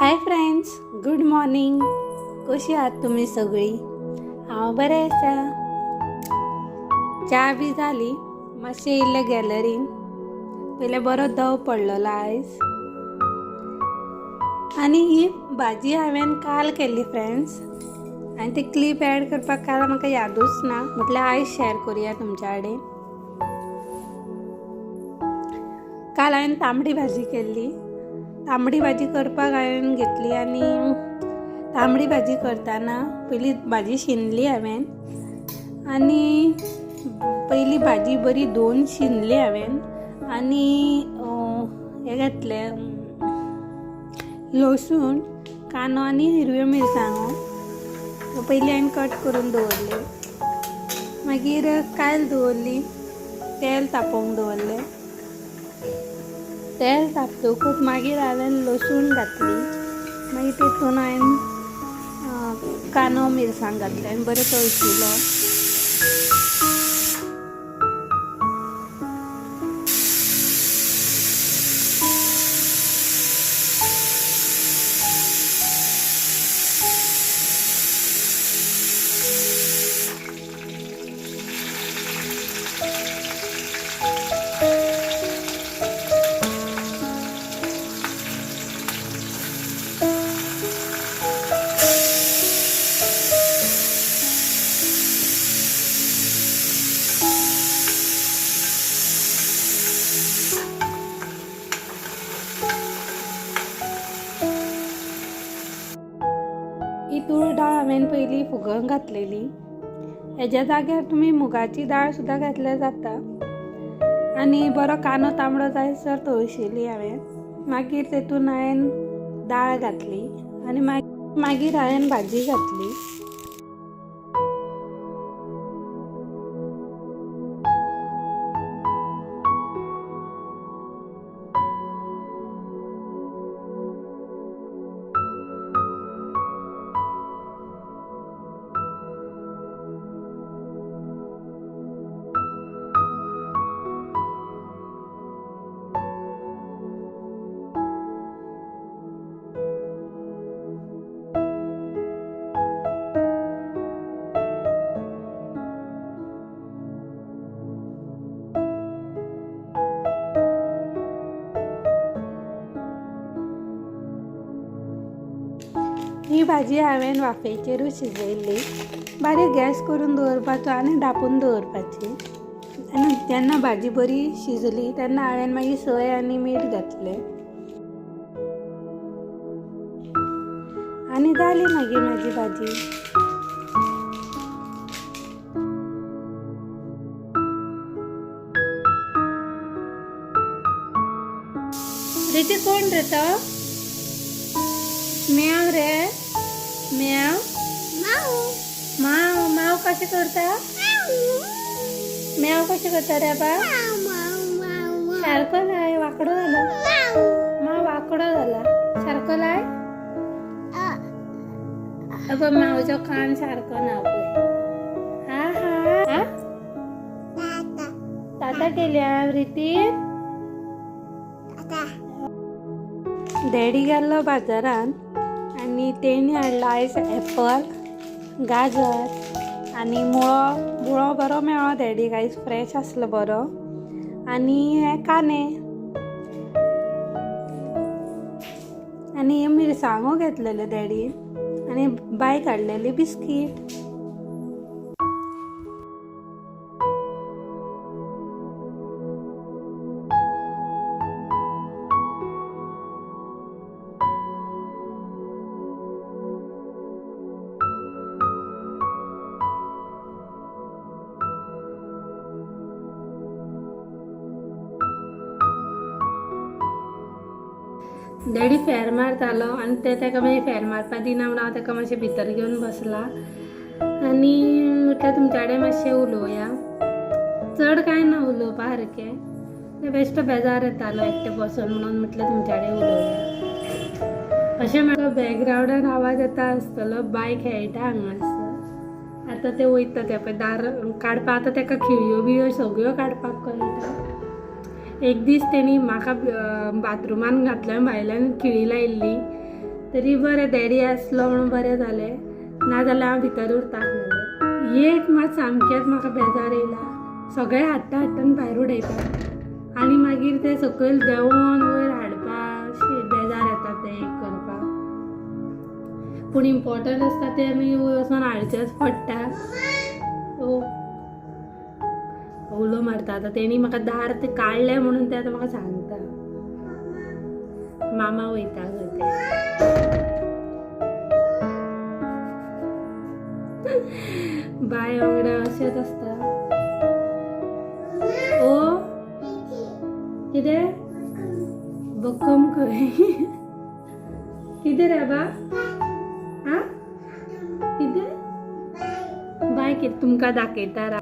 Hi friends, good morning. कशी आहात तुम्ही सगळी? हांव बरें आसा. च्या बी जाली. मातशें येयल्लें गॅलरीन. पयलें बरो दव पडलेलो आयज. आनी ही भाजी हांवें काल केल्ली फ्रेंड्स. आनी ती क्लिप ॲड करपाक काल म्हाका यादूच ना. म्हटल्यार आयज शेअर करुया तुमच्या कडेन. काल हांवें तांबडी भाजी केल्ली. तांबडी भाजी करपाक हांवें घेतली आनी तांबडी भाजी करतना पयली भाजी शिनली हांवें आनी पयली भाजी बरी धुवन शिनली हांवें आनी हें घातलें लसूण, कांदो आनी हिरव्यो मिरसांगो पयली हांवें कट करून दवरले. मागीर कायल दवरली, तेल तापोवंक दवरलें. तेल तापतकूच मागीर हांवें लसूण घातली. मागीर तितून हांवें कांदो मिरसांग घातले आनी बरें तळशिलो. ही तूर डाळ हांवें पयली फुगोवंक घातलेली. हेज्या जाग्यार तुमी मुगाची दाळ सुद्दां घातल्यार जाता. आनी बरो कांदो तांबडो जायसर तळशिली हांवें. मागीर तेतून हांवें दाळ घातली आनी मागीर हांवें भाजी घातली. ही भाजी हांवें वाफेचेरूच शिजयल्ली. बारीक गॅस करून दवरपाचो आनी धापून दवरपाची. आनी जेन्ना भाजी बरी शिजली तेन्ना हांवें मागीर सोय आनी मीठ घातलें आनी जाली मागीर म्हाजी भाजी. रिती कोण रे तो? म्याव रे म्याव. माव माव कशें करता? म्याव कशें करता रे बा? सारको लाय. वांकडो जाला. माव वांकडो जाला. सारको लाय. अगो मावचो कान सारको ना पळय. हा हा ताता केल्या रितीन. डॅडी गेल्लो बाजारान आनी तेणी हाडलो आयज एप्पल, गाजर आनी मुळो बरो मेळ्ळो डॅडीक आयज. फ्रेश आसलो बरो. आनी हे कांदे आनी मिरसांगो घेतलेले डॅडीन आनी बायक हाडलेली बिस्कीट. डॅडी फेर मारतालो आनी तेका मागीर फेर मारपाक दिना म्हणून हांव तेका मातशें भितर घेवन बसला आनी म्हटल्यार तुमच्या कडेन मातशें उलोवया. चड कांय ना उलोवपा सारकें. बेश्टो बेजार येतालो एकटें बसून म्हणून म्हटल्यार तुमच्या कडेन उलोवया. अशें म्हाका बॅकग्रावंडान आवाज येता आसतलो. बायक खेळटा हांगासर. आतां ते वयता ते पळय दार काडपाक. आतां तेका खिळयो बिळयो सगळ्यो काडपाक कळटा. एक दीस तेणी म्हाका बाथरुमान घातल्या भायल्यान खिळी लायिल्ली तरी बरें डॅडी आसलो म्हणून बरें जालें, नाजाल्यार हांव भितर उरता आसलें. एक मात सामकेंच म्हाका बेजार येयला. सगळे हाडटान भायर उडयता आनी मागीर ते सकयल देंवोन वयर हाडपाक बेजार येता ते एक करपाक. पूण इम्पॉर्टंट आसता ते आमी वचून हाडचेच पडटा. उलो मारता आतां तेणी म्हाका दार ते काडले म्हणून ते आतां म्हाका सांगता. मामा वयता गो ते बाय वांगडा अशेंच आसता. ओ कितें बक्कम खंय कितें रे बा हा कितें बाय कितें तुमकां दाखयता.